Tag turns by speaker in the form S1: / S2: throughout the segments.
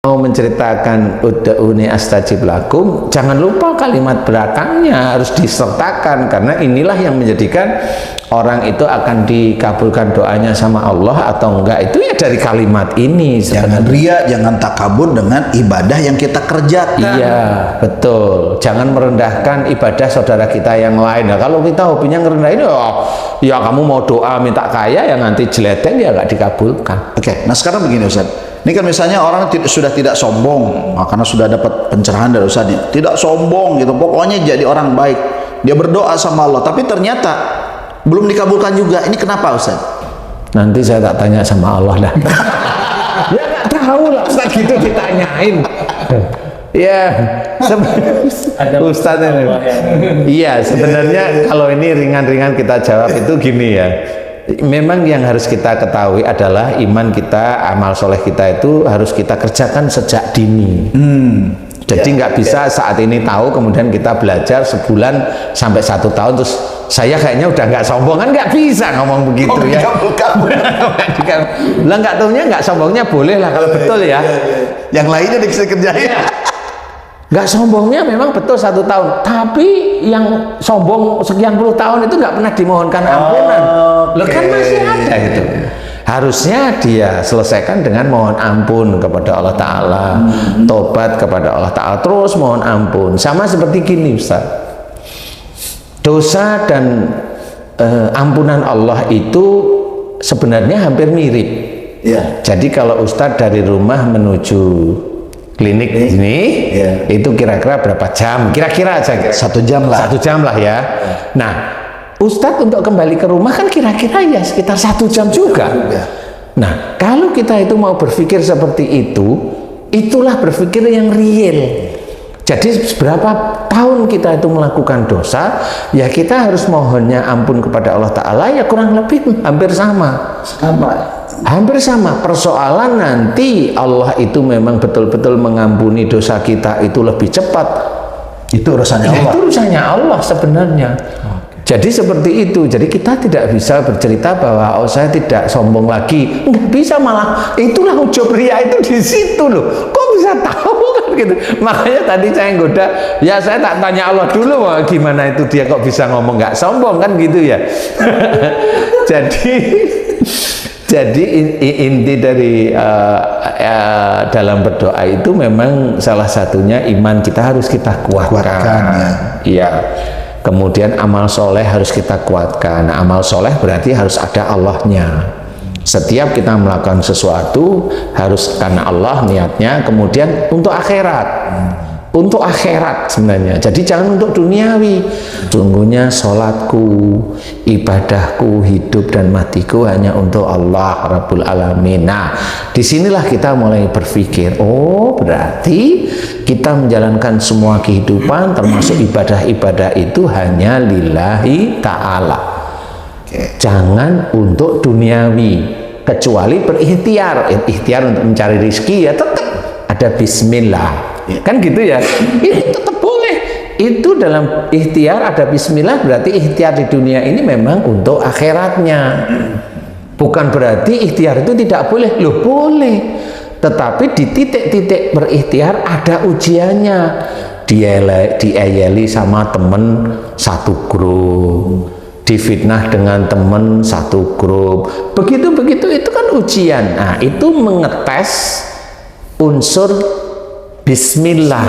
S1: mau menceritakan ud'uni astajib lakum, jangan lupa kalimat belakangnya harus disertakan, karena inilah yang menjadikan orang itu akan dikabulkan doanya sama Allah atau enggak itu ya dari kalimat ini.
S2: Jangan ria, jangan takabur dengan ibadah yang kita kerjakan.
S1: Iya, betul. Jangan merendahkan ibadah saudara kita yang lain. Nah, kalau kita hobinya ngerendahin, ya kamu mau doa minta kaya, yang nanti jeleteng ya nggak dikabulkan.
S2: Oke, nah sekarang begini Ustaz. Ini kan misalnya orang sudah tidak sombong, karena sudah dapat pencerahan dari Ustaz nih. Tidak sombong gitu, pokoknya jadi orang baik. Dia berdoa sama Allah, tapi ternyata belum dikabulkan juga. Ini kenapa Ustaz?
S1: Nanti saya tak tanya sama Allah dah. Ya nggak tahu lah Ustaz, gitu ditanyain. Ya, Ustaz ini. Iya, sebenarnya kalau ini ringan-ringan kita jawab itu gini ya. Memang yang harus kita ketahui adalah iman kita, amal soleh kita itu harus kita kerjakan sejak dini. Jadi nggak bisa saat ini tahu kemudian kita belajar sebulan sampai 1 tahun terus saya kayaknya udah nggak sombong, kan nggak bisa ngomong begitu ya. Lah nggak tahunya nggak sombongnya boleh lah kalau betul ya.
S2: Yang lainnya bisa kerjain.
S1: Nggak sombongnya memang betul 1 tahun, tapi yang sombong sekian puluh tahun itu nggak pernah dimohonkan ampunan. Loh kan masih ada gitu. Harusnya dia selesaikan dengan mohon ampun kepada Allah Ta'ala, tobat kepada Allah Ta'ala, terus mohon ampun. Sama seperti gini Ustaz, dosa dan ampunan Allah itu sebenarnya hampir mirip ya. Jadi kalau Ustadz dari rumah menuju klinik ini itu kira-kira berapa jam? Kira-kira aja
S2: 1 jam lah.
S1: 1 jam lah ya. Nah, Ustadz untuk kembali ke rumah kan kira-kira ya sekitar 1 jam juga. Nah, kalau kita itu mau berpikir seperti itu, itulah berpikir yang real. Jadi seberapa tahun kita itu melakukan dosa, ya kita harus mohonnya ampun kepada Allah Ta'ala ya kurang lebih hampir sama. Hampir sama. Persoalan nanti Allah itu memang betul-betul mengampuni dosa kita itu lebih cepat.
S2: Itu urusannya Allah.
S1: Itu urusannya Allah sebenarnya. Jadi seperti itu. Jadi kita tidak bisa bercerita bahwa saya tidak sombong lagi. Nggak bisa, malah itulah ujub ria itu di situ loh. Kok bisa tahu kan gitu. Makanya tadi saya goda, ya saya tak tanya Allah dulu gimana itu dia kok bisa ngomong nggak sombong kan gitu ya. Jadi inti dari dalam berdoa itu memang salah satunya iman kita harus kita kuatkan ya. Iya. Kemudian amal soleh harus kita kuatkan. Nah, amal soleh berarti harus ada Allahnya. Setiap kita melakukan sesuatu harus karena Allah niatnya, kemudian untuk akhirat. Untuk akhirat sebenarnya. Jadi jangan untuk duniawi. Sungguhnya sholatku, ibadahku, hidup dan matiku hanya untuk Allah Rabbul Alamin. Nah, disinilah kita mulai berpikir, oh berarti kita menjalankan semua kehidupan termasuk ibadah-ibadah itu hanya lillahi ta'ala. Jangan untuk duniawi, kecuali berikhtiar. Ikhtiar untuk mencari rezeki ya tetap ada bismillah. Kan gitu ya, itu tetap boleh. Itu dalam ikhtiar ada bismillah, berarti ikhtiar di dunia ini memang untuk akhiratnya. Bukan berarti ikhtiar itu tidak boleh. Loh boleh, tetapi di titik-titik berikhtiar ada ujiannya. Diayeli sama temen satu grup, difitnah dengan temen satu grup, begitu itu kan ujian. Nah itu mengetes unsur bismillah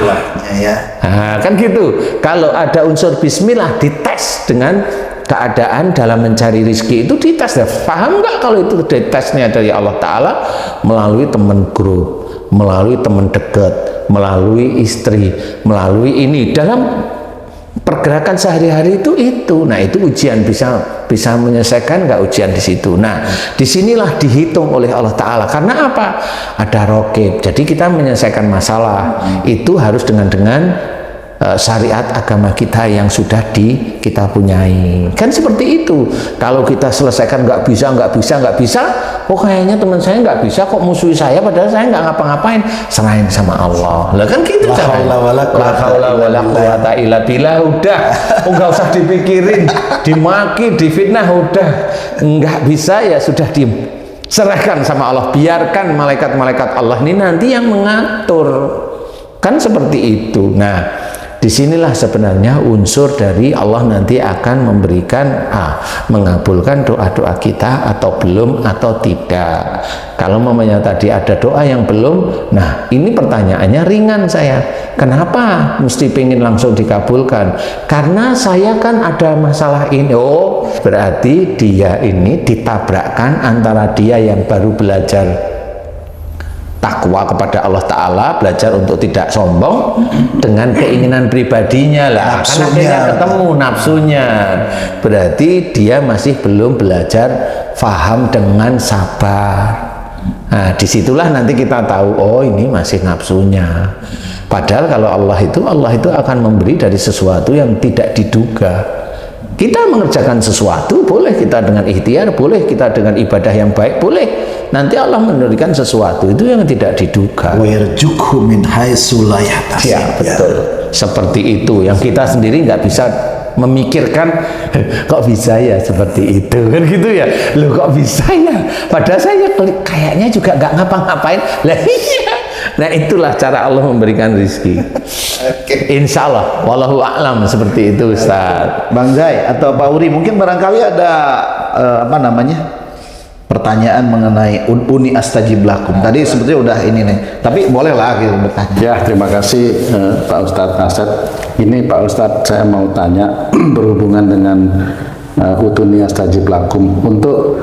S1: ya. Nah, kan gitu. Kalau ada unsur bismillah dites dengan keadaan dalam mencari rezeki itu dites. Paham nggak kalau itu ditesnya dari Allah Ta'ala melalui teman grup, melalui teman dekat, melalui istri, melalui ini dalam pergerakan sehari-hari itu. Nah itu ujian, bisa menyelesaikan nggak ujian di situ. Nah disinilah dihitung oleh Allah Ta'ala. Karena apa? Ada rokib. Jadi kita menyelesaikan masalah itu harus dengan syariat agama kita yang sudah kita punyai. Kan seperti itu. Kalau kita selesaikan nggak bisa, oh kayaknya teman saya nggak bisa kok musuhi saya, padahal saya nggak ngapa-ngapain, serahin sama Allah. Lah kan gitu. La haula wala quwata illa billah. Udah, nggak usah dipikirin, dimaki, difitnah, udah nggak bisa ya sudah diem. serahkan sama Allah, biarkan malaikat-malaikat Allah ini nanti yang mengatur, kan seperti itu. Nah, disinilah sebenarnya unsur dari Allah nanti akan memberikan mengabulkan doa-doa kita atau belum atau tidak. Kalau mamanya tadi ada doa yang belum, nah ini pertanyaannya ringan saya, kenapa mesti pengen langsung dikabulkan? Karena saya kan ada masalah ini. Oh, berarti dia ini ditabrakkan antara dia yang baru belajar takwa kepada Allah Ta'ala, belajar untuk tidak sombong, dengan keinginan pribadinya lah, karena akhirnya ketemu nafsunya. Berarti dia masih belum belajar faham dengan sabar. Nah, disitulah nanti kita tahu, oh ini masih nafsunya. Padahal kalau Allah itu akan memberi dari sesuatu yang tidak diduga. Kita mengerjakan sesuatu, boleh kita dengan ikhtiar, boleh kita dengan ibadah yang baik, boleh. Nanti Allah memberikan sesuatu itu yang tidak diduga.
S2: Warzuqhu min haitsu la yahtasib.
S1: Ya, betul. Seperti itu, yang kita sendiri nggak bisa memikirkan, kok bisa ya seperti itu, kan gitu ya. Loh, kok bisa ya? Padahal saya kayaknya juga nggak ngapa-ngapain. Lah iya. Nah, itulah cara Allah memberikan rezeki. Insya Allah, wallahu a'lam, seperti itu, Ustaz.
S2: Bang Zai atau Pak Uri, mungkin barangkali ada pertanyaan mengenai uni astajib lakum. Tadi sebetulnya udah ini nih, tapi bolehlah gitu bertanya.
S3: Ya, terima kasih Pak Ustadz Asad. Ini Pak Ustadz, saya mau tanya berhubungan dengan uni astajib lakum. Untuk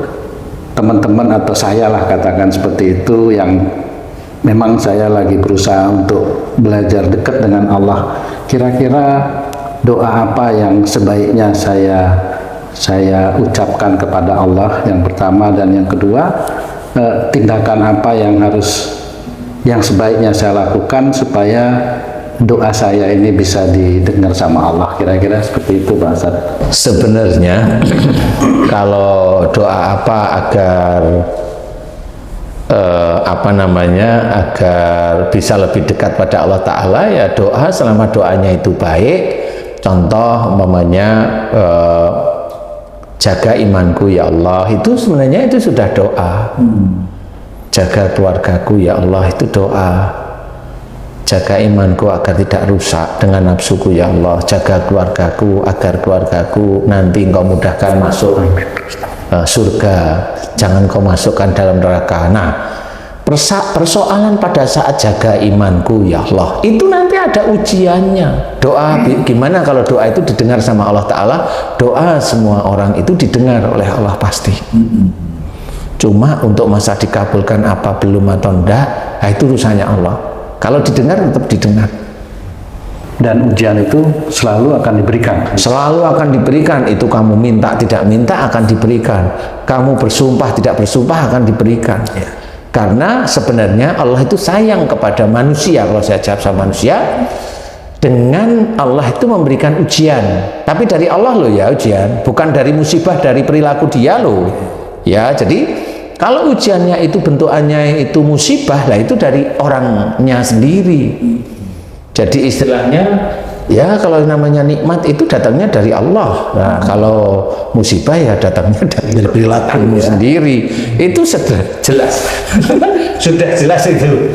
S3: teman-teman atau saya lah katakan seperti itu, yang memang saya lagi berusaha untuk belajar dekat dengan Allah. Kira-kira doa apa yang sebaiknya saya ucapkan kepada Allah, yang pertama, dan yang kedua, tindakan apa yang sebaiknya saya lakukan supaya doa saya ini bisa didengar sama Allah. Kira-kira seperti itu, Pak Ustaz.
S1: Sebenarnya kalau doa apa agar agar bisa lebih dekat pada Allah Ta'ala, ya doa selama doanya itu baik. Contoh umpamanya jaga imanku ya Allah, itu sebenarnya itu sudah doa. Jaga keluargaku ya Allah, itu doa. Jaga imanku agar tidak rusak dengan nafsuku ya Allah. Jaga keluargaku agar keluargaku nanti Engkau mudahkan masuk surga, jangan Kau masukkan dalam neraka. Nah, persoalan pada saat jaga imanku ya Allah, itu nanti ada ujiannya. Doa gimana kalau doa itu didengar sama Allah Ta'ala? Doa semua orang itu didengar oleh Allah pasti. Cuma untuk masa dikabulkan apa belum atau enggak, nah itu urusannya Allah. Kalau didengar tetap didengar.
S3: Dan ujian itu selalu akan diberikan.
S1: Selalu akan diberikan. Itu kamu minta tidak minta akan diberikan. Kamu bersumpah tidak bersumpah akan diberikan. Ya. Karena sebenarnya Allah itu sayang kepada manusia. Kalau saya jawab sama manusia, dengan Allah itu memberikan ujian. Tapi dari Allah loh ya ujian, bukan dari musibah, dari perilaku dia loh. Ya, jadi kalau ujiannya itu bentukannya itu musibah, lah itu dari orangnya sendiri. Jadi istilahnya, ya kalau namanya nikmat itu datangnya dari Allah. Nah, kalau musibah ya datangnya dari perilaku sendiri. Itu sudah jelas. Sudah jelas itu.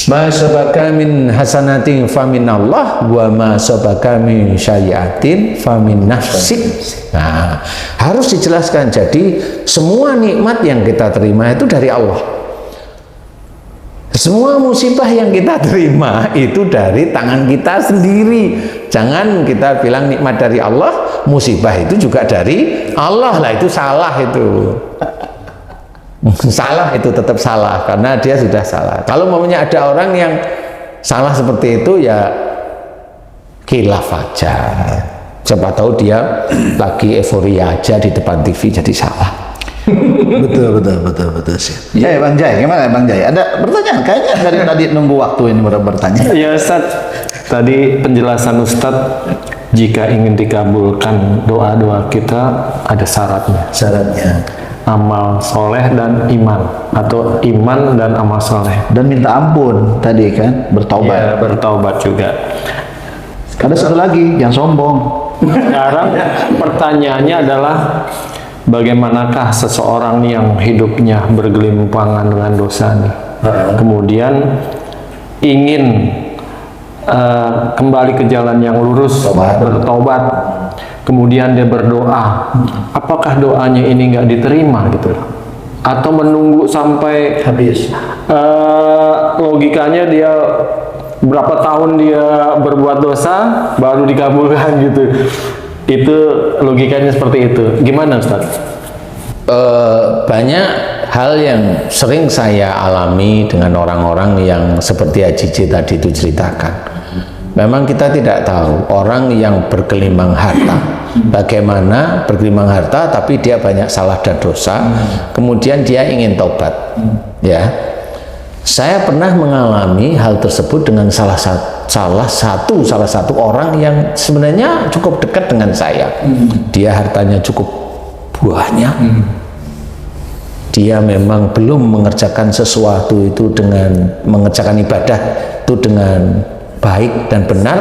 S1: Ma sabaka min hasanatin famin Allah wa ma sabaka min sayyiatin famin nafsik. Nah, harus dijelaskan. Jadi semua nikmat yang kita terima itu dari Allah. Semua musibah yang kita terima itu dari tangan kita sendiri. Jangan kita bilang nikmat dari Allah, musibah itu juga dari Allah. Lah itu salah itu. Salah itu tetap salah, karena dia sudah salah. Kalau maunya ada orang yang salah seperti itu, ya khilaf aja. Siapa tahu dia lagi euforia aja di depan TV jadi salah.
S2: betul sih. Ya, Bang Jai, gimana Bang Jai? Ada pertanyaan? Kayaknya dari tadi nunggu waktu ini bertanya.
S4: Ya Ustaz, tadi penjelasan Ustaz, jika ingin dikabulkan doa-doa kita ada syaratnya. Amal soleh dan iman, atau iman dan amal soleh.
S2: Dan minta ampun tadi kan, bertaubat.
S4: Ya, bertaubat juga.
S2: Ada satu lagi, yang sombong.
S4: Sekarang pertanyaannya adalah, bagaimanakah seseorang yang hidupnya bergelimpangan dengan dosa nih, kemudian ingin kembali ke jalan yang lurus, bertobat, kemudian dia berdoa, apakah doanya ini nggak diterima gitu, atau menunggu sampai
S2: Habis.
S4: Logikanya dia berapa tahun dia berbuat dosa baru dikabulkan gitu. Itu logikanya seperti itu. Gimana Ustaz?
S1: Banyak hal yang sering saya alami dengan orang-orang yang seperti Haji J tadi itu ceritakan. Memang kita tidak tahu orang yang bergelimang harta, bagaimana bergelimang harta tapi dia banyak salah dan dosa, kemudian dia ingin tobat. Ya, saya pernah mengalami hal tersebut dengan salah satu orang yang sebenarnya cukup dekat dengan saya. Dia hartanya cukup banyak. Dia memang belum mengerjakan sesuatu itu dengan mengerjakan ibadah itu dengan baik dan benar.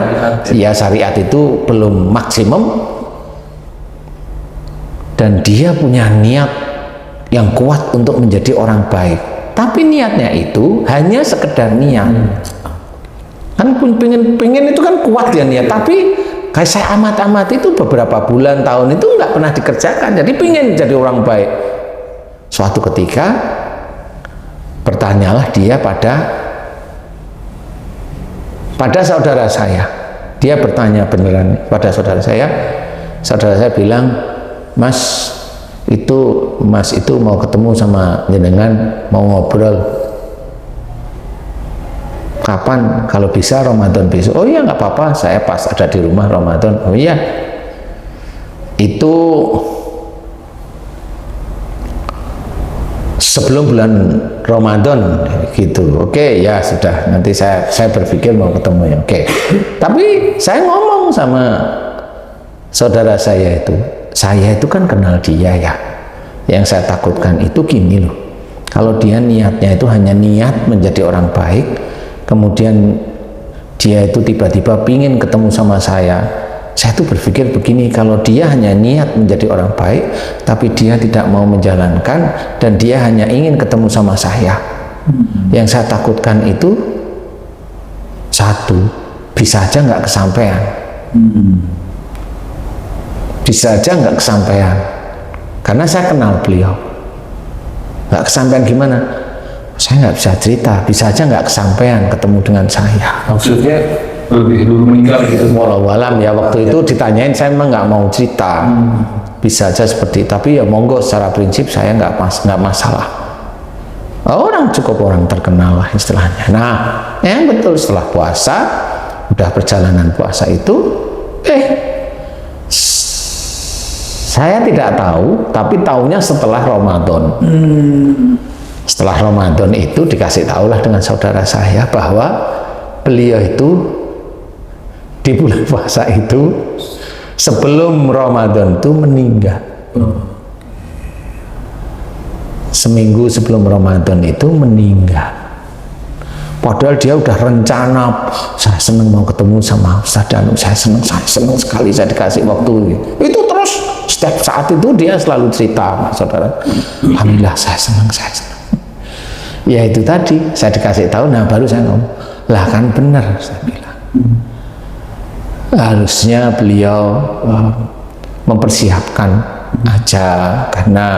S1: Ya, syariat itu belum maksimum. Dan dia punya niat yang kuat untuk menjadi orang baik. Tapi niatnya itu hanya sekedar niat. Kan pengen itu kan kuat ya niat. Tapi kayak saya amat-amat itu beberapa bulan, tahun itu nggak pernah dikerjakan. Jadi pengen jadi orang baik. Suatu ketika bertanyalah dia pada saudara saya. Dia bertanya beneran pada saudara saya. Saudara saya bilang, Mas itu mau ketemu sama jenengan, mau ngobrol. Kapan? Kalau bisa Ramadan besok. Oh iya, nggak apa-apa, saya pas ada di rumah Ramadan. Oh iya, itu sebelum bulan Ramadan gitu. Oke, ya sudah, nanti saya berpikir mau ketemu ya. Oke. Tapi saya ngomong sama saudara saya itu kan kenal dia ya. Yang saya takutkan itu gini loh, kalau dia niatnya itu hanya niat menjadi orang baik, kemudian dia itu tiba-tiba pingin ketemu sama saya tuh berpikir begini, kalau dia hanya niat menjadi orang baik tapi dia tidak mau menjalankan dan dia hanya ingin ketemu sama saya, yang saya takutkan itu satu, bisa aja nggak kesampaian. Bisa aja nggak kesampaian karena saya kenal beliau. Nggak kesampaian gimana? Saya nggak bisa cerita, bisa aja nggak kesampaian ketemu dengan saya.
S4: Maksudnya lebih dulu meninggal gitu?
S1: Walau alam ya, waktu itu ditanyain saya memang nggak mau cerita. Bisa aja seperti, tapi ya monggo, secara prinsip saya nggak masalah. Orang terkenal lah istilahnya. Nah, yang betul setelah puasa, udah perjalanan puasa itu, saya tidak tahu, tapi tahunya setelah Ramadan. Setelah Ramadan itu dikasih tahulah dengan saudara saya bahwa beliau itu di bulan puasa itu sebelum Ramadan itu meninggal. Seminggu sebelum Ramadan itu meninggal. Padahal dia udah rencana, saya senang mau ketemu sama Ustaz Danu, saya senang sekali saya dikasih waktu. Itu terus setiap saat itu dia selalu cerita, saudara. Alhamdulillah saya senang. Ya itu tadi saya dikasih tahu, nah baru saya ngomong, lah kan benar saya bilang. Harusnya beliau mempersiapkan aja, karena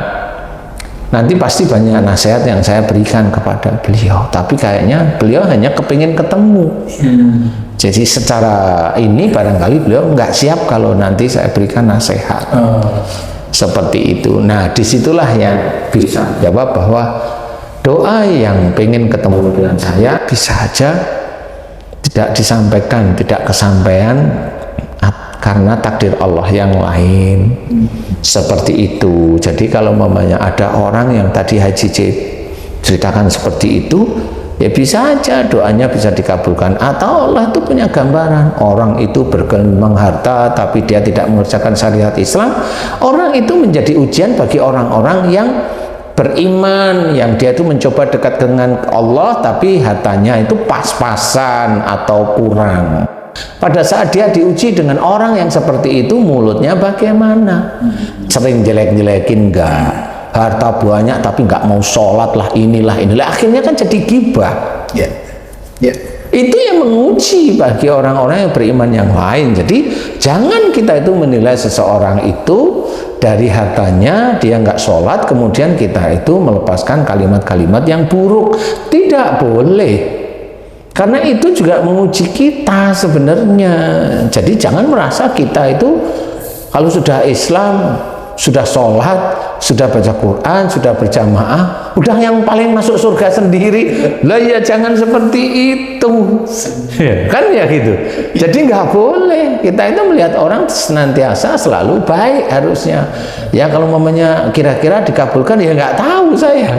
S1: nanti pasti banyak nasihat yang saya berikan kepada beliau, tapi kayaknya beliau hanya kepingin ketemu. Jadi secara ini barangkali beliau nggak siap kalau nanti saya berikan nasihat. Seperti itu. Nah, disitulah yang bisa jawab bahwa doa yang pengen ketemu dengan saya bisa aja tidak disampaikan, tidak kesampaian karena takdir Allah yang lain. Seperti itu. Jadi kalau mamanya ada orang yang tadi Haji J ceritakan seperti itu, ya bisa aja doanya bisa dikabulkan. Atau Allah itu punya gambaran, orang itu bergelimang harta tapi dia tidak mengerjakan syariat Islam. Orang itu menjadi ujian bagi orang-orang yang beriman, yang dia itu mencoba dekat dengan Allah tapi hartanya itu pas-pasan atau kurang. Pada saat dia diuji dengan orang yang seperti itu, mulutnya bagaimana? Sering jelek-jelekin enggak? Harta banyak tapi enggak mau sholat lah, inilah. Akhirnya kan jadi gibah.
S2: Ya. Ya.
S1: Itu yang menguji bagi orang-orang yang beriman yang lain. Jadi jangan kita itu menilai seseorang itu dari hartanya, dia nggak sholat, kemudian kita itu melepaskan kalimat-kalimat yang buruk. Tidak boleh. Karena itu juga menguji kita sebenarnya. Jadi jangan merasa kita itu kalau sudah Islam, sudah sholat, sudah baca Quran, sudah berjamaah, udah yang paling masuk surga sendiri. Lah ya jangan seperti itu. Kan ya gitu. Jadi nggak boleh. Kita itu melihat orang senantiasa selalu baik harusnya. Ya kalau mamanya kira-kira dikabulkan ya nggak tahu saya.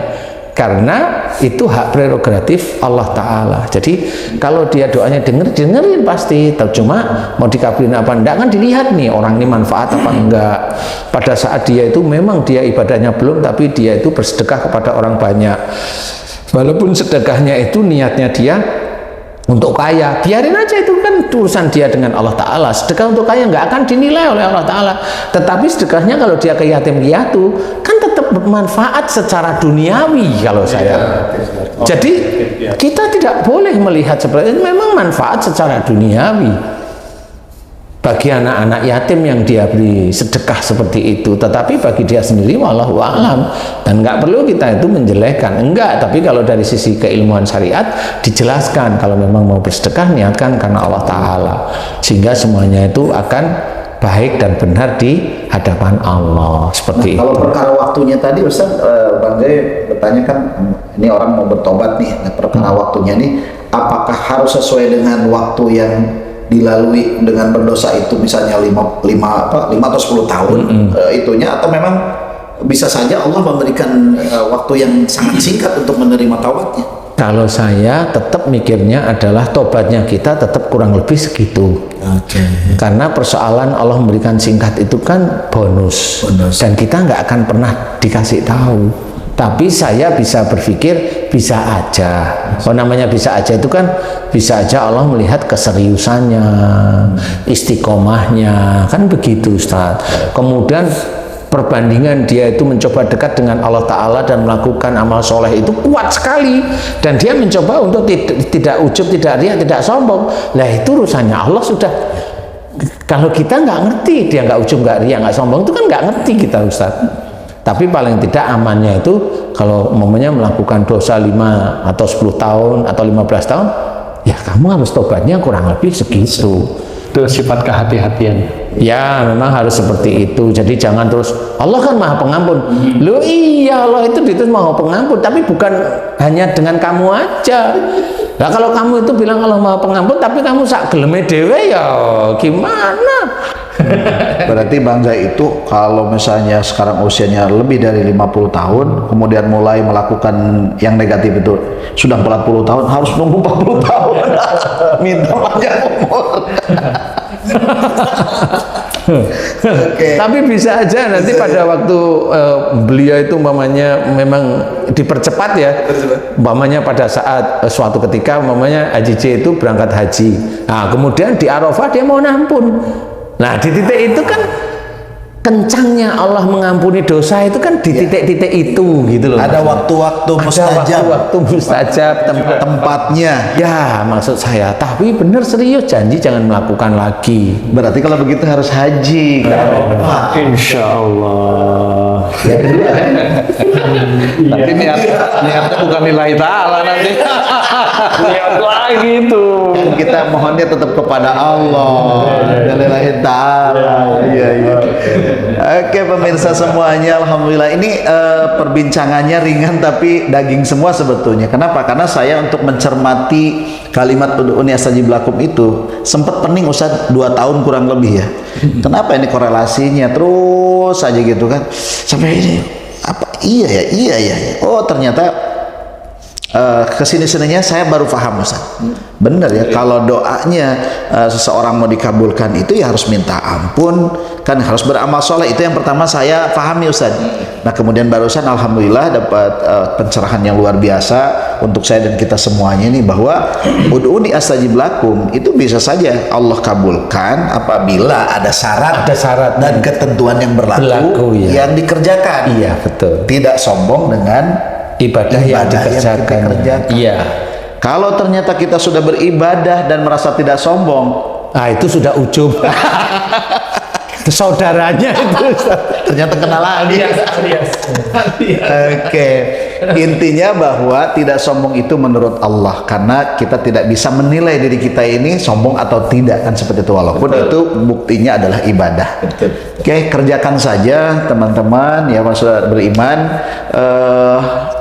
S1: Karena itu hak prerogatif Allah Ta'ala. Jadi kalau dia doanya dengerin pasti. Cuma mau dikabulin apa enggak kan dilihat nih orang ini manfaat apa enggak. Pada saat dia itu memang dia ibadahnya belum, tapi dia itu bersedekah kepada orang banyak. Walaupun sedekahnya itu niatnya dia untuk kaya, biarin aja, itu kan urusan dia dengan Allah Ta'ala. Sedekah untuk kaya nggak akan dinilai oleh Allah Ta'ala. Tetapi sedekahnya kalau dia ke yatim piatu kan tetap bermanfaat secara duniawi kalau saya. Jadi kita tidak boleh melihat seperti itu, memang manfaat secara duniawi bagi anak-anak yatim yang dia beri sedekah seperti itu. Tetapi bagi dia sendiri wallahu a'lam, dan nggak perlu kita itu menjelekkan, enggak. Tapi kalau dari sisi keilmuan syariat dijelaskan kalau memang mau bersedekah niatkan karena Allah Ta'ala, sehingga semuanya itu akan baik dan benar di hadapan Allah. Seperti
S2: Kalau
S1: itu.
S2: perkara waktunya tadi Ustaz, Bang Jai bertanya kan, ini orang mau bertobat nih, perkara waktunya nih apakah harus sesuai dengan waktu yang dilalui dengan berdosa itu, misalnya 5 atau 10 tahun itunya, atau memang bisa saja Allah memberikan waktu yang sangat singkat untuk menerima taubatnya?
S1: Kalau saya tetap mikirnya adalah tobatnya kita tetap kurang lebih segitu. Karena persoalan Allah memberikan singkat itu kan bonus. Dan kita nggak akan pernah dikasih tahu. Tapi saya bisa berpikir bisa aja. Oh, namanya bisa aja itu kan bisa aja Allah melihat keseriusannya, istiqomahnya, kan begitu Ustaz. Kemudian perbandingan dia itu mencoba dekat dengan Allah Ta'ala dan melakukan amal soleh itu kuat sekali, dan dia mencoba untuk tidak ujub, tidak riya, tidak sombong. Lah itu urusannya Allah sudah. Kalau kita nggak ngerti, dia nggak ujub, nggak riya, nggak sombong, itu kan nggak ngerti kita Ustaz. Tapi paling tidak amannya itu kalau umpamanya melakukan dosa 5 atau 10 tahun atau 15 tahun, ya kamu harus tobatnya kurang lebih segitu.
S4: Itu sifat kehati-hatian.
S1: Ya memang harus seperti itu. Jadi jangan terus Allah kan maha pengampun. Loh iya, Allah itu maha pengampun, tapi bukan hanya dengan kamu aja. Nah kalau kamu itu bilang Allah maha pengampun tapi kamu sak geleme dhewe, ya gimana?
S2: Berarti Bang Jai itu kalau misalnya sekarang usianya lebih dari 50 tahun kemudian mulai melakukan yang negatif itu sudah 40 tahun, harus nunggu 40 tahun minta panjang umur.
S1: Tapi bisa aja nanti pada waktu beliau itu umpamanya memang dipercepat ya, umpamanya pada saat suatu ketika umpamanya Haji J itu berangkat haji, nah kemudian di Arafah dia mau nampun. Nah di titik itu kan kencangnya Allah mengampuni dosa itu kan di titik-titik itu gitu loh.
S2: Ada waktu-waktu mustajab.
S1: Waktu mustajab, tempatnya. Ya maksud saya. Tapi benar serius janji jangan melakukan lagi.
S2: Berarti kalau begitu harus haji.
S4: Insya Allah.
S3: Tapi niatnya bukan lillahi ta'ala nanti.
S4: Lihat lagi tuh.
S2: Kita mohonnya tetap kepada Allah. Lillahi ta'ala. Iya. Oke pemirsa semuanya, alhamdulillah ini perbincangannya ringan tapi daging semua sebetulnya. Kenapa? Karena saya untuk mencermati kalimat ud'uni astajib lakum itu sempat pening Ustaz 2 tahun kurang lebih ya. Kenapa ini korelasinya terus aja gitu kan? Sampai ini apa? Iya ya. Oh ternyata kesini-sininya saya baru paham Ustaz. Benar ya, kalau doanya seseorang mau dikabulkan itu ya harus minta ampun, kan harus beramal soleh. Itu yang pertama saya pahami Ustaz. Nah kemudian barusan alhamdulillah dapat pencerahan yang luar biasa untuk saya dan kita semuanya ini, bahwa ud'uni astajib lakum itu bisa saja Allah kabulkan apabila ada syarat dan ketentuan yang berlaku
S1: ya.
S2: yang dikerjakan.
S1: Iya betul.
S2: Tidak sombong dengan
S1: Ibadah yang dikerjakan. Iya.
S2: Kalau ternyata kita sudah beribadah dan merasa tidak sombong,
S1: itu sudah ujub. Saudaranya itu
S2: ternyata kenal lagi. Oke. Intinya bahwa tidak sombong itu menurut Allah, karena kita tidak bisa menilai diri kita ini sombong atau tidak, kan seperti itu, walaupun itu buktinya adalah ibadah. Oke, kerjakan saja teman-teman ya, maksud beriman,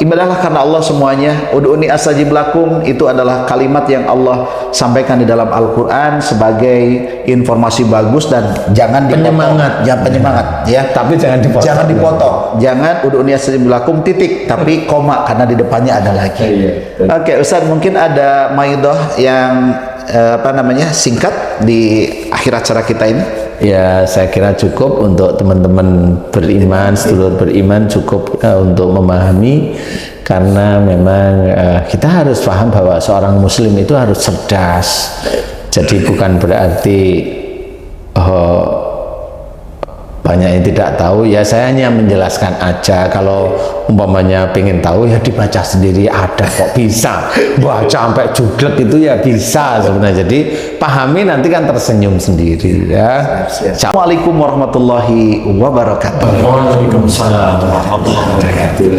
S2: ibadahlah karena Allah semuanya. Ud'uni astajib lakum itu adalah kalimat yang Allah sampaikan di dalam Al-Qur'an sebagai informasi bagus dan jangan dipotong. Penyemangat ya, tapi jangan dipotong. Jangan ud'uni astajib lakum titik, tapi koma, karena di depannya ada lagi. Oke, Ustaz, mungkin ada maidoh yang singkat di akhir acara kita ini.
S1: Ya, saya kira cukup untuk teman-teman beriman, sedulur beriman, cukup untuk memahami, karena memang kita harus paham bahwa seorang muslim itu harus cerdas. Jadi bukan berarti banyak yang tidak tahu, ya saya hanya menjelaskan aja. Kalau umpamanya pengen tahu ya dibaca sendiri, ada kok, bisa baca sampai judlek itu ya bisa sebenarnya. Jadi pahami, nanti kan tersenyum sendiri ya.
S2: Assalamualaikum warahmatullahi wabarakatuh.
S4: Waalaikumsalam warahmatullahi wabarakatuh.